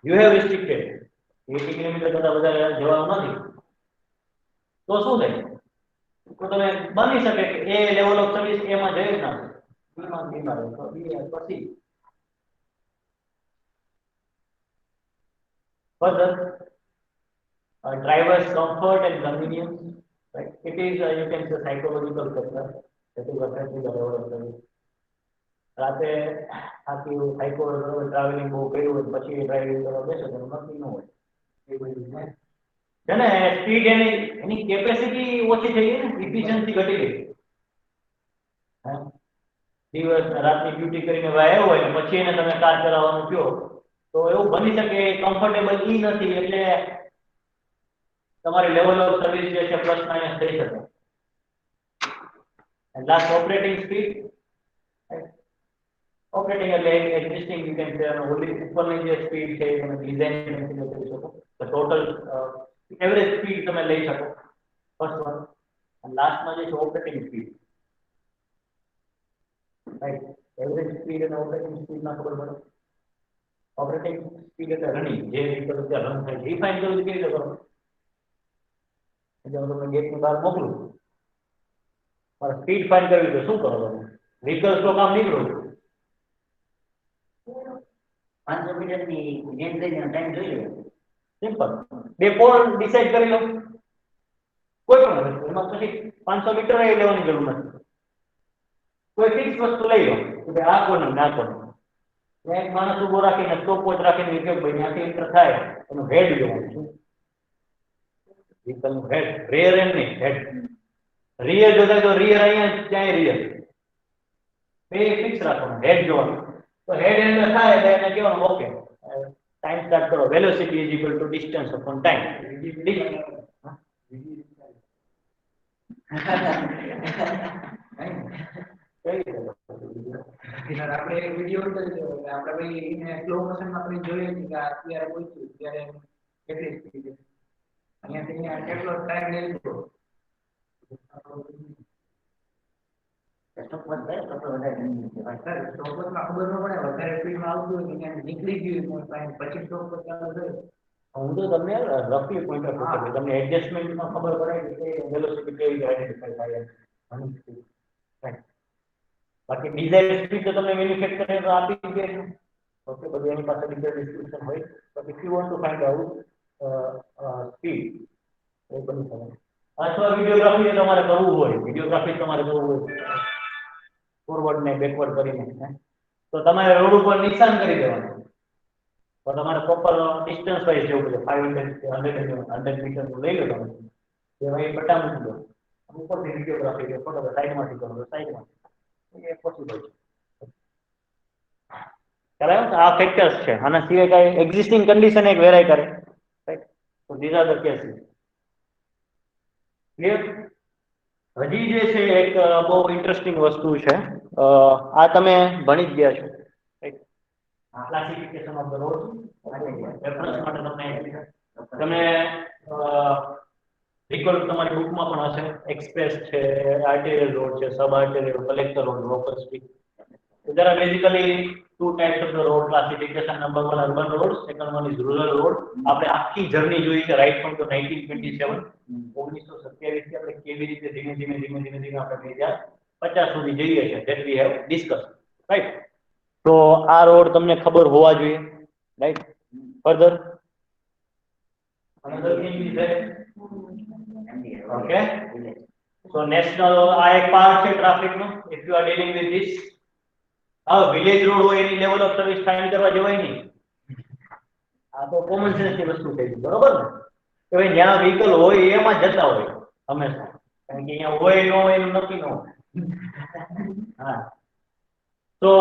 યુ હેવ રિસ્ટ્રિક્ટેડ 80 કિલોમીટર કરતા વધારે જવાનું નથી, તો શું થાય? તો તમે બની શકે કે એ લેવલ ઓફ સર્વિસ એમાં જઈ જ ના પછી further driver's comfort and convenience, right? It is you can say psychological factor that is affecting the level of service. રાતે આખી સાયકો ટ્રાવેલિંગ બહુ કર્યું હોય પછી ડ્રાઇવિંગ કરવા બેસે તો નક્કી ન હોય એ બધું છે ને, સ્પીડ એની કેપેસિટી ઓછી થઈ ગઈ ને, ઇફિશિયન્સી ઘટી ગઈ. દિવસ રાતની ડ્યુટી કરીને આવ્યો હોય ને પછી એને તમે કાર ચલાવવાનું કહો તો એવું બની શકે કમ્ફર્ટેબલ ઈ નથી, એટલે તમારી લેવલ ઓફ સર્વિસ જે છે પ્લસ માઇનસ થઈ શકે. And last, operating speed, right? Operating એટલે existing you can say only ઉપરની જે સ્પીડ છે તમે ડિઝાઇન કન્સિડર કરી શકો, તો ટોટલ એવરેજ સ્પીડ તમે લઈ શકો ફર્સ્ટ વન. અને લાસ્ટમાં જે છે operating speed, right? Average speed અને ઓપરેટિંગ સ્પીડમાં ખબર પડે. ઓપરેટિંગ સ્પીડ એટલે રનિંગ, જે રીતે રન થાય ડિફાઇન કરવું કેવી રીતે કરો? એટલે હું તમને ગેટની બહાર મોકલું, મારે સ્પીડ ફાઇન કરવી તો શું કરો તમે? વ્હીકલ્સ તો કામ નીકળું 500 મીટરની ગેમ થઈને ટાઈમ જોઈ લો, સિમ્પલ. બે પોલ ડિસાઈડ કરી લો કોઈ પણ વસ્તુ, એમાં પછી 500 મીટર એ લેવાની જરૂર નથી, કોઈ ફિક્સ વસ્તુ લઈ લો કે આ કોણ ના કોણ, એક માણસ ઉભો રાખીને સ્ટોપવોચ રાખીને વિકેટ ભાઈ ત્યાંથી એન્ટર થાય એનું હેડ જોવાનું છે, વ્હીકલનું હેડ, રેર એમ નહીં હેડ. રિયર જોતા તો રિયર અહીંયા ક્યાંય રિયર બે ફિક્સ રાખવાનું, હેડ જોવાનું. તો હેડ એન્ટર થાય એટલે એને કહેવાનું ઓકે ટાઈમ સ્ટાર્ટ કરો, velocity is equal to distance upon time. આપણે વિડિયો ઉતારી દો આપણે ભાઈ એને સ્લો મોશનમાં આપણે જોઈએ કે અત્યારે પહોંચ્યું ત્યારે કેટલી સ્પીડ છે, અહીંયાથી અહીંયા કેટલો ટાઈમ લઈ લીધો સ્ટોપવોચ થાય તો વધારે સ્ટોપવોચમાં ખબર ન પડે વધારે સ્પીડમાં આવતું હોય કે નીકળી ગયું પછી સ્ટોપવોચ ચાલુ થયું. હું તો તમને રફલી પોઈન્ટ ઓફ વ્યૂ તમને એડજસ્ટમેન્ટમાં ખબર પડે કે વેલોસિટી કેવી રીતે આઈડેન્ટિફાઈ થાય. બાકી ડિઝાયર સ્પીડ તો તમને મેન્યુફેક્ચરર આપી દે છે, ઓકે, બધું એની પાસે ડિટેલ ડિસ્ક્રિપ્શન હોય. But if you want to find out speed એ બની શકે. અથવા વિડીયોગ્રાફી તમારે કરવું હોય, વિડીયોગ્રાફી તમારે કરવું હોય ફોરવર્ડ ને બેકવર્ડ કરીને, તો તમારે રોડ ઉપર નિશાન કરી દેવાનું, તો તમારે પ્રોપર ડિસ્ટન્સ વાઇઝ જવું પડે. 500 મીટર લઈ લો તમે, એમાં એક બટા મૂકી દો, ઉપરથી વિડીયોગ્રાફી કે ફોટો સાઈડમાંથી કરો તો સાઈડમાંથી, એ પોસિબલ છે. ખ્યાલ આ ફેક્ટર્સ છે, આના સિવાય કાંઈ એક્ઝિસ્ટિંગ કન્ડિશન એક વેરાય કરે, રાઈટ? તો this are the cases. Clear? હજી જે છે એક બહુ ઇન્ટરેસ્ટિંગ વસ્તુ છે, આ તમે ભણી જ ગયા છો, right? Classification of the road, reference માટે તમે વિકલ્પ તમારી બુકમાં પણ હશે, એક્સપ્રેસ છે, આર્ટેરિયલ રોડ છે, sub arterial, collector road, local street. There are basically two types of the road classification. Number one, urban roads. Second one is rural road. આપણે આખી જર્ની જોઈ છે રાઈટ ફ્રોમ ટુ 1927 1927 થી આપણે કેવી રીતે ધીમે ધીમે આપણે 2050 સુધી જઈએ છે, that we have discussed, right? તો આ રોડ તમને ખબર હોવા જોઈએ, right? Further another thing is that okay, so national આ એક પાર્ટ છે ટ્રાફિક નો. if you are dealing with this village road હોય any level of service fine કરવા જવાય નહીં, આ તો કોમન સેન્સ ની વસ્તુ થઈ ગઈ, બરોબર ને? કે ભાઈ જ્યાં વ્હીકલ હોય એમાં જતા હોય હંમેશા, કારણ કે અહીંયા હોય ન હોય એનું નક્કી ન હોય. હા, તો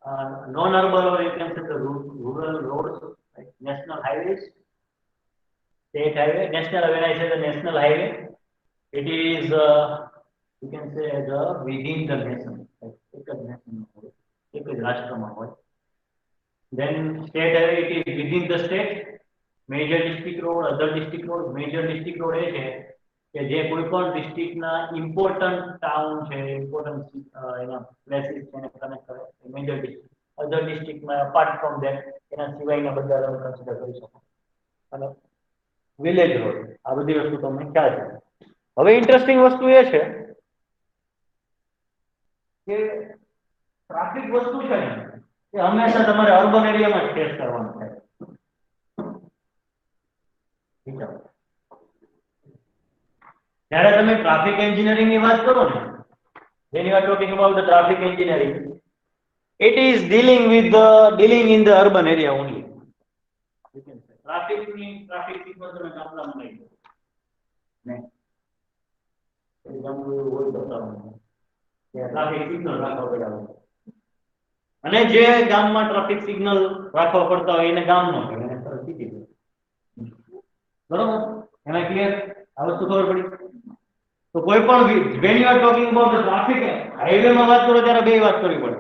non-urban, or you can say the rural roads, like national highways, state highway, national. When I say the national highway, it is you can say the within the nation, like એક જ nation માં હોય, એક જ રાષ્ટ્રમાં હોય. Then state highway, it is within the state. Major district road, other district road. Major district road એ છે કે જે કોઈ પણ ડિસ્ટ્રિક્ટના ઇમ્પોર્ટન્ટ ટાઉન છે, ઇમ્પોર્ટન્ટ એના પ્લેસીસ છે એને કનેક્ટ કરે, મેજર ડિસ્ટ્રિક્ટ. અધર ડિસ્ટ્રિક્ટમાં અપાર્ટ ફ્રોમ ધેટ એના સિવાયના બધા તમે કન્સિડર કરી શકો. અને વિલેજ રોડ, આ બધી વસ્તુ તમને ખ્યાલ છે. હવે ઇન્ટરેસ્ટિંગ વસ્તુ એ છે કે ટ્રાફિક વસ્તુ છે ને એ હંમેશા તમારે અર્બન એરિયામાં જ ફેસ કરવાનું થાય. જ્યારે તમે ટ્રાફિક એન્જિનિયરિંગ ની વાત કરો ને, when you are talking about the traffic engineering, it is dealing in the urban area only. You can say traffic signal તમે ગામડામાં નહીં દો ને, એ ગામડું એવું હોય બતાવવાનું કે ટ્રાફિક સિગ્નલ રાખવા પડે. અને જે ગામમાં ટ્રાફિક સિગ્નલ રાખવા પડતા હોય એને ગામ નો કહેવાય, એને સરળ સિટી કહેવાય. બરોબર, એના ક્લિયર? આ વસ્તુ ખબર પડી? તો કોઈ પણ when you are talking about the traffic highway માં વાત કરો ત્યારે બે વાત કરવી પડે.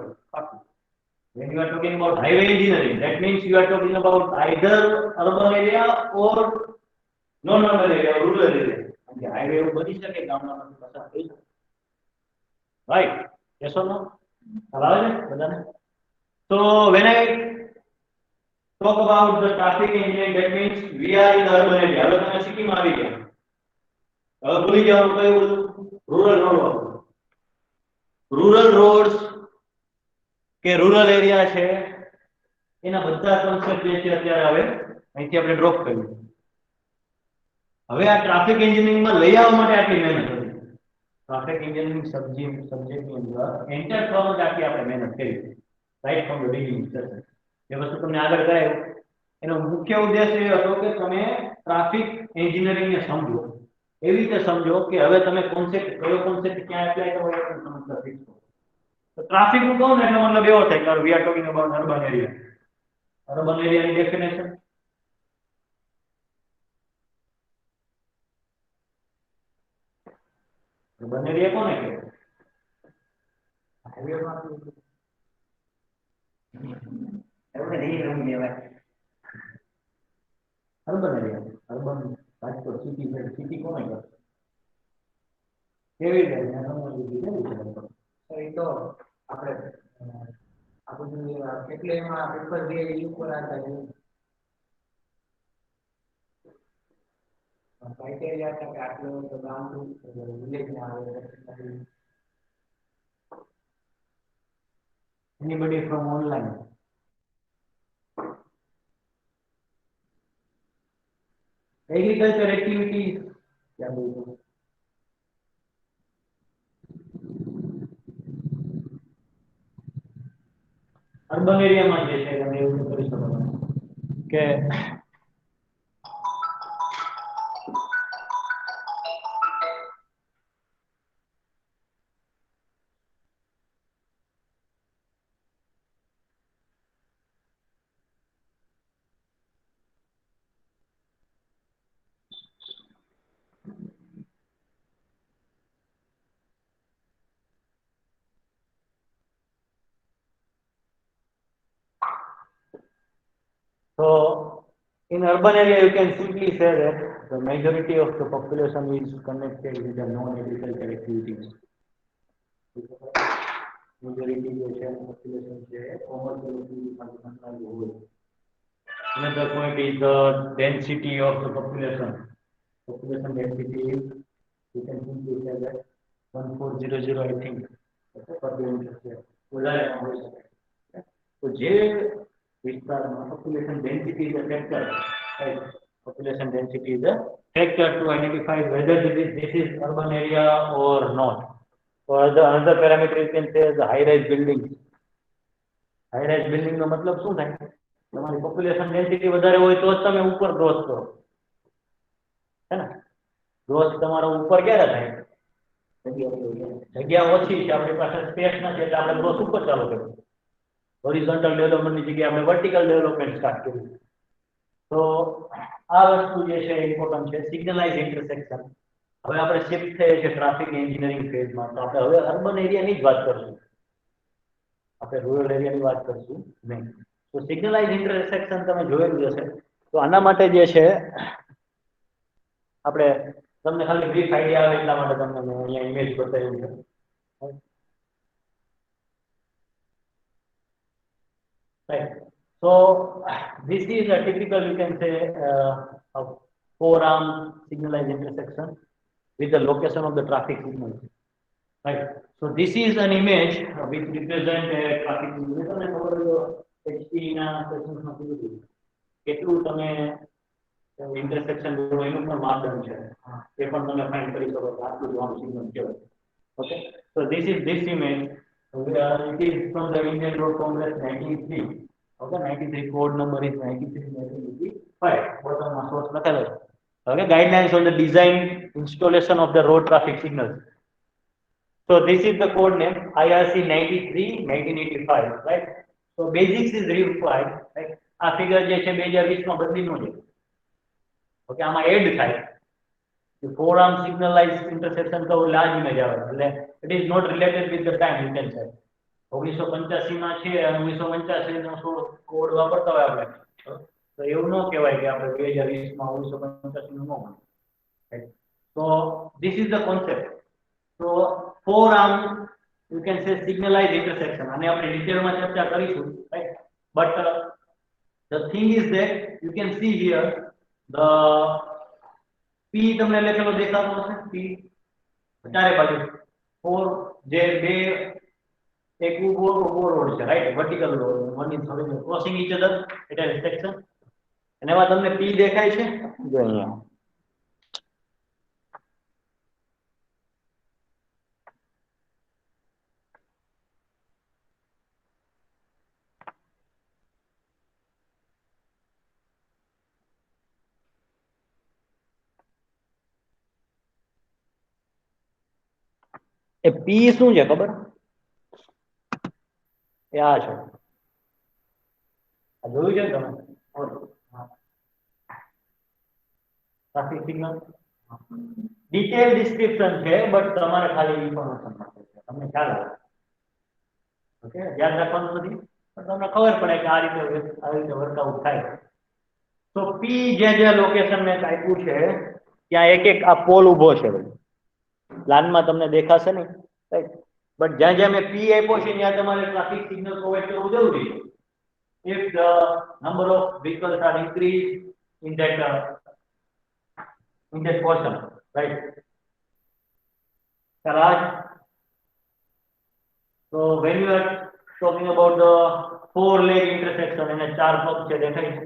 When you are talking about highway engineering, that means you are talking about either urban area or non-urban area or rural area. અને highway એવું બની શકે ગામડામાંથી પસાર થઈ શકે. Right? Yes or no? આવે છે બધાને? So when I talk about the traffic engineering, that means we are in the urban area. હવે તમે સિટીમાં આવી ગયા. હવે ભૂલી જવાનું કયું બધું? Rural road. રૂરલ રોડ્સ કે રૂરલ એરિયા છે એના બધા કોન્સેપ્ટ જે છે અત્યારે હવે અહીંથી આપણે ડ્રોપ કર્યું. હવે આ ટ્રાફિક એન્જિનિયરિંગમાં લઈ આવવા માટે આટલી મહેનત હતી. ટ્રાફિક એન્જિનિયરિંગ સબ્જેક્ટની અંદર એન્ટર થવા માટે આટલી આપણે મહેનત કરી, રાઈટ ફ્રોમ ધ બિગિનિંગ. એ વસ્તુ તમને આગળ કરાયું. એનો મુખ્ય ઉદ્દેશ એ હતો કે તમે ટ્રાફિક એન્જિનિયરિંગને સમજો, એવી રીતે સમજો કે હવે તમે કયો કોન્સેપ્ટ ક્યાં એપ્લાય કરો એ પણ સમજતા શીખો. તો ટ્રાફિક નું કહું ને એટલે મતલબ એવો થાય કે we are talking about urban area. Urban એરિયાની ડેફિનેશન અર્બન એરિયા કોને કહેવાય? હાઈવેમાં એવું નહીં એવું કહેવાય urban area. Urban Rajkot city કોને કહેવાય? કેવી રીતે તો આપણે આપણું એટલે એમાં પેપર બે ઉપર આવતા છે ક્રાઇટેરિયા હતા કે આટલું તો ગામનું વિલેજ ના આવે. anybody from online? Agriculture activities क्या बोलते हैं? અર્બન એરિયામાં જે છે તમે એવું કરી શકો કે so in urban area you can simply say that the majority of the population is connected with the non-agricultural activities. Majority જે છે population છે commercial activities માં સંકળાયેલું હોય. Another point is the density of the population. Population density is, you can simply say that 1400 I think per kilometer square. વધારે હોઈ શકે. તો જે વિસ્તારમાં population density is a factor, right? Population density is a factor to identify whether this is urban area or not. Or the another parameter you can say the high rise building. High rise building નો મતલબ શું થાય? તમારી population density વધારે હોય તો જ તમે ઉપર growth કરો, હે ને? growth તમારો ઉપર ક્યારે થાય? જગ્યા ઓછી છે, આપણી પાસે સ્પેસ નથી એટલે આપણે ગ્રોથ ઉપર ચાલુ કરીએ. હોરિઝોન્ટલ ડેવલપમેન્ટની જગ્યાએ આપણે વર્ટિકલ ડેવલપમેન્ટ સ્ટાર્ટ કર્યું. તો આ વસ્તુ જે છે ઇમ્પોર્ટન્ટ છે. સિગ્નલાઇઝ ઇન્ટરસેક્શન. હવે આપણે શિફ્ટ થઈએ છીએ ટ્રાફિક એન્જિનિયરિંગ ફેઝમાં. તો આપણે હવે અર્બન એરિયાની જ વાત કરશું, આપણે રૂરલ એરિયાની વાત કરશું નહીં. તો સિગ્નલાઇઝ ઇન્ટરસેક્શન તમે જોયેલું હશે. તો આના માટે જે છે આપણે તમને ખાલી બ્રીફ આઈડિયા આવે એટલા માટે તમને મેં અહીંયા ઇમેજ બતાવ્યું છે. Right. So this is a typical, you can say, a four-arm signalized intersection with the location of the traffic signals. Right. So this is an image which represent a traffic signal. HT ના સેક્શન્સમાં કીધું કેટલું તમે intersection એનું પણ માપદંડ છે, એ પણ તમે ફાઇન્ડ કરી શકો છો આટલું લોંગ સિગ્નલ કહેવાય. Okay, so this is this image. It is from the Indian Road Congress 93. Okay, 93 code number is 93/1985. Bottom માં source લખેલો છે. Okay, guidelines on the design installation of the road traffic signals. So this is the code name IRC 93/1985, right? So basics is required, right? આ figure જે છે 2020 માં બદલીનો છે. Okay, આમાં add થાય four arm signalized intersection તો large image આવે એટલે it is not related with the time, you can say. 1985 માં છે અને 1985 નો કોડ વાપરતા હોય આપણે, તો એવું ન કહેવાય કે આપણે 2020 માં 1985 નું ન હોય. So this is the concept. So four arm, you can say, signalized intersection. આને આપણે ડિટેલમાં ચર્ચા કરીશું, right? But the thing is that you can see here the P તમને લખેલો દેખાતો હશે. P ચારે બાજુ four જે બે એક ઉભો રોડ છે, right? Vertical road, one is crossing each other at a section. અને એમાં તમને P દેખાય છે, જો અહીંયા. એ P શું છે ખબર? એ આ છે. આ જોયું છે તમે? ટ્રાફિક સિગ્નલ ડિટેલ ડિસ્ક્રિપ્શન છે, બટ તમારે ખાલી ઇન્ફોર્મેશન માટે છે, તમને ખ્યાલ આવે. ઓકે, યાદ રાખવાનું નથી, પણ તમને ખબર પડે કે આ રીતે વર્કઆઉટ થાય. તો P જે લોકેશન મેં આપ્યું છે ત્યાં એક આ પોલ ઊભો છે, પ્લાનમાં તમને દેખાશે ને, રાઈટ? બટ જ્યાં મેં P આપ્યો છે ત્યાં તમારે ટ્રાફિક સિગ્નલ પ્રોવાઈડ કરવું જરૂરી છે. If the number of vehicles are increased in that portion, right? Raj, so when you are talking about the four leg intersection and a ચાર પગ છે દેખાય છે,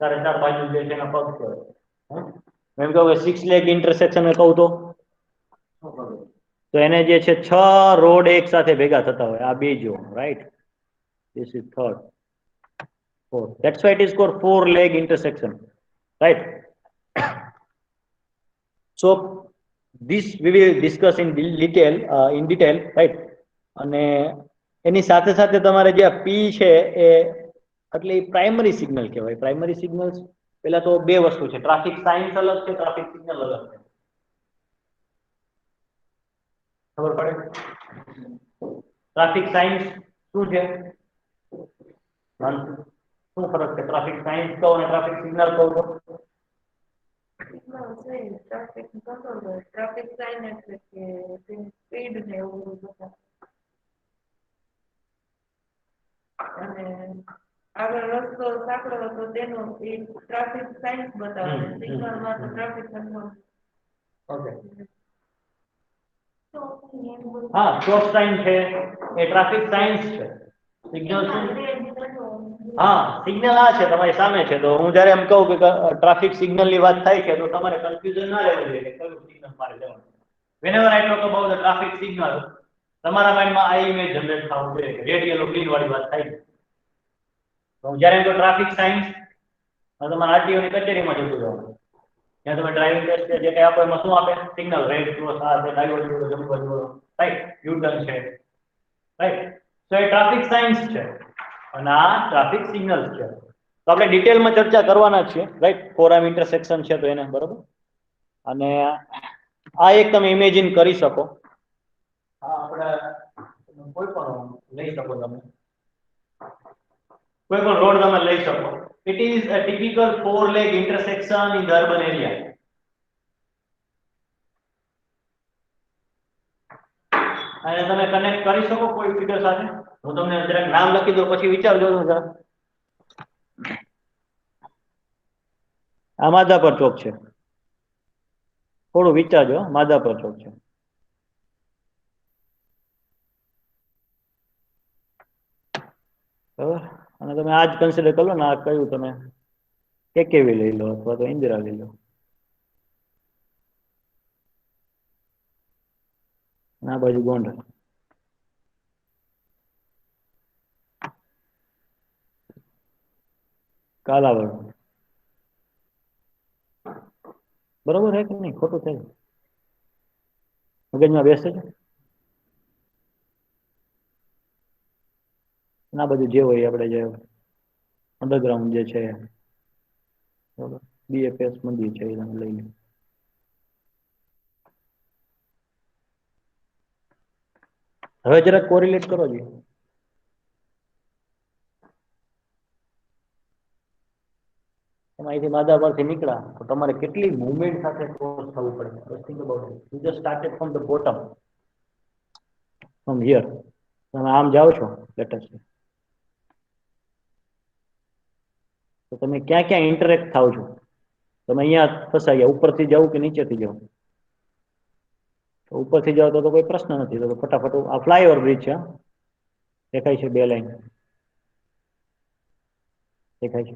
ચાર બાજુ જે છે એના પગ છે. એમ કહું કે 6 leg intersection એ કહું તો એને જે છે 6 રોડ એક સાથે ભેગા થતા હોય, આ બે જો, right? This is third, fourth. That's why it is called four leg intersection, right? So this we will discuss in detail, right? અને એની સાથે સાથે તમારે જે P છે એ એટલે પ્રાઇમરી સિગ્નલ કહેવાય. પ્રાઇમરી સિગ્નલ્સ પહેલા તો બે વસ્તુ છે, ટ્રાફિક સાઇન્સ અલગ છે, ટ્રાફિક સિગ્નલ અલગ છે. ખબર પડે? ટ્રાફિક સાઇન્સ શું છે? શું ફરક છે ટ્રાફિક સાઇન્સ કહો અને ટ્રાફિક સિગ્નલ કહો તો? ટ્રાફિક સાઇન એટલે કે સ્પીડ ને એવું બધું અને આગળ રસ્તો સાંકળો હતો તેનો ટ્રાફિક સાઇન્સ બતાવે, સિગ્નલ માં તો ટ્રાફિક કંટ્રોલ. ઓકે, હા, સ્ટોપ સાઇન છે એ ટ્રાફિક સાઇન્સ છે. સિગ્નલ શું? હા, સિગ્નલ આ છે તમારી સામે છે. તો હું જ્યારે એમ કહું કે ટ્રાફિક સિગ્નલ ની વાત થાય છે તો તમારે કન્ફ્યુઝન ના રહેવું જોઈએ કે કયું સિગ્નલ મારે લેવાનું. Whenever I talk about the traffic signal, તમારા માઇન્ડમાં આ ઇમેજ જનરેટ થવું જોઈએ કે રેડ યલો ગ્રીન વાળી વાત થાય છે. તો જ્યારે એમ તો ટ્રાફિક સાઇન્સ તમારા આરટીઓ ની કચેરીમાં જતું જવાનું, ત્યાં તમે ડ્રાઇવિંગ ટેસ્ટ જે કંઈ આપો એમાં શું આપે? સિગ્નલ, રેડ ક્રોસ, આ છે, ડાયોડ જોડો, જમ્પર જોડો, રાઈટ? યુ ટર્ન છે, રાઈટ? તો એ ટ્રાફિક સાયન્સ છે અને આ ટ્રાફિક સિગ્નલ્સ છે. તો આપણે ડિટેલમાં ચર્ચા કરવાના છીએ, રાઈટ. ફોરામ ઇન્ટરસેક્શન છે તો એને, બરોબર. અને આ એક તમે ઇમેજિન કરી શકો, આ આપણે કોઈ પણ લઈ શકો તમે, કોઈ પણ રોડ તમે લઈ શકો. It is a typical 4 leg intersection in the urban area. અને તમે કનેક્ટ કરી શકો કોઈ ફિગર સાથે. હું તમને જરાક નામ લખી દઉં, પછી વિચારજો જરા. આ માધાપર ચોક છે, થોડું વિચારજો. માધાપર ચોક છે. બરાબર. અને તમે આ જ કન્સિડર કરો ને, આ કયું તમે કેકેવી લઈ લો અથવા તો ઇન્દિરા લઈ લો. આ બાજુ ગોંડલ. કાલાવડ. બરોબર હે કે નહીં? ખોટું થાય મગજમાં બેસે છે. આ બધું જે હોય આપણે જે અંડરગ્રાઉન્ડ જે છે, બરોબર. બીએફએસ મંદિર છે એ તમે લઈ લો. હવે જરાક કોરિલેટ કરો જોઈએ. અહીંથી માધાપરથી નીકળ્યા તો તમારે કેટલી મુવમેન્ટ સાથે ક્રોસ થવું પડે. Think about it. You just started from the bottom, from here. તમે આમ જાઓ છો લેટેસ્ટ, તો તમે ક્યાં ક્યાં ઇન્ટરેક્ટ થાવ છો. તમે અહીંયા ફસાઈ ગયા, ઉપરથી જાવ કે નીચેથી જાવ. તો ઉપરથી જાવ તો કોઈ પ્રશ્ન નથી. તો ફટાફટ આ ફ્લાયઓવર બ્રિજ છે, દેખાય છે 2 લાઈન દેખાય છે,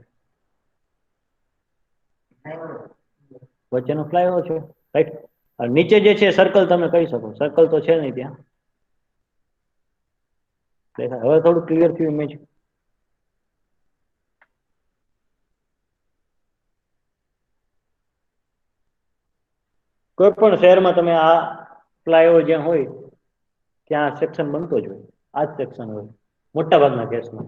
વચ્ચેનો ફ્લાયઓવર છે, રાઈટ. નીચે જે છે સર્કલ તમે કહી શકો, સર્કલ તો છે નહીં ત્યાં. દેખાય? હવે થોડું ક્લિયર થયું ઇમેજ. કોઈ પણ શહેરમાં તમે આ ફ્લાયઓવર જ્યાં હોય ત્યાં સેક્શન બનતો જ હોય. આ જ સેક્શન હોય મોટા ભાગના કેસમાં.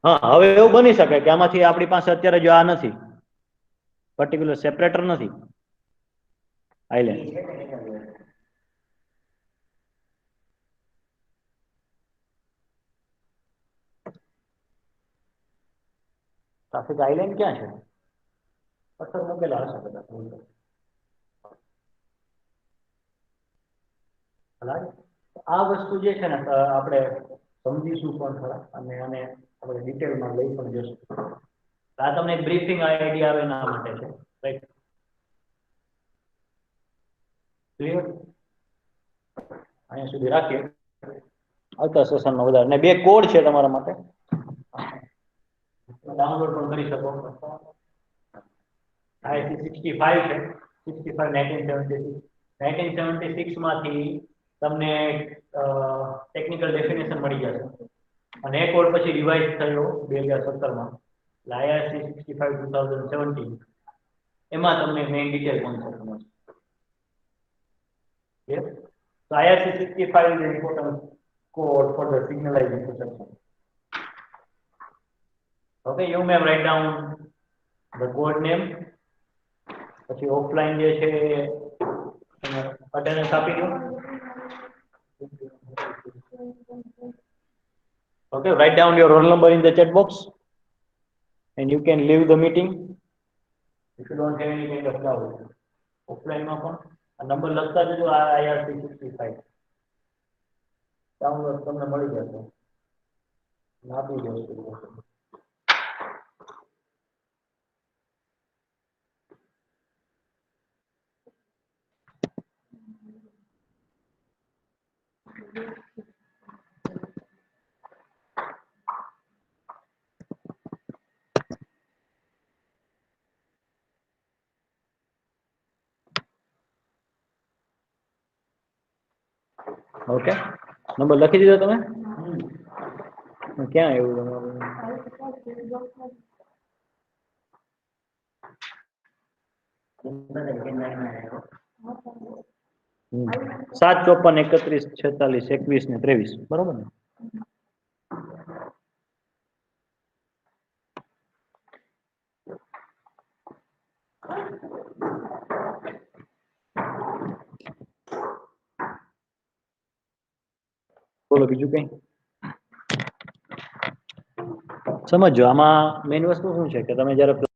હા, હવે એવું બની શકે કે આમાંથી આપણી પાસે અત્યારે જો આ નથી, પર્ટિક્યુલર સેપરેટર નથી આઇલેન્ડ. ટ્રાફિક આઇલેન્ડ ક્યાં છે? પથ્થર મૂકેલા હશે કદાચ. આ વસ્તુ જે છે ને આપણે સમજીશું પણ ખરા, અને આને આપણે ડિટેલમાં લઈ પણ જશું. આ તમને એક બ્રીફિંગ આઈડિયા આવે એના માટે છે, રાઈટ. ક્લિયર? અહીંયા સુધી રાખીએ. આવતા સેશનમાં વધારે. અને 2 કોડ છે તમારા માટે, ડાઉનલોડ પણ કરી શકો. IC 65 છે, 65 1976 માંથી તમને ટેકનિકલ ડેફિનેશન મળી જશે. અને એક કોડ પછી રિવાઇઝ થયો 2017 માં, IRC 65 2017. એમાં તમને મેઇન ડિટેલ કોન્સેપ્ટ મળશે. Yes. So IRC 65 is an important code for the signalization section. Okay, you may write down the code name. પછી ઓફલાઈન જે છે અટેન્ડન્સ આપી દો. Okay, write down your roll number in the chat box and you can leave the meeting if you don't have any kind of doubt. Offline માં પણ આ number લખતા જજો. આ IRC 65 ડાઉનલોડ તમને મળી જશે. આપી દો. ઓકે, નંબર લખી દીધો તમે? ક્યાં આવ્યું તમારું? 754 31 46 21 ને 23, બરોબર ને? બોલો બીજું કઈ સમજો આમાં મેઇન વસ્તુ શું છે કે તમે જ્યારે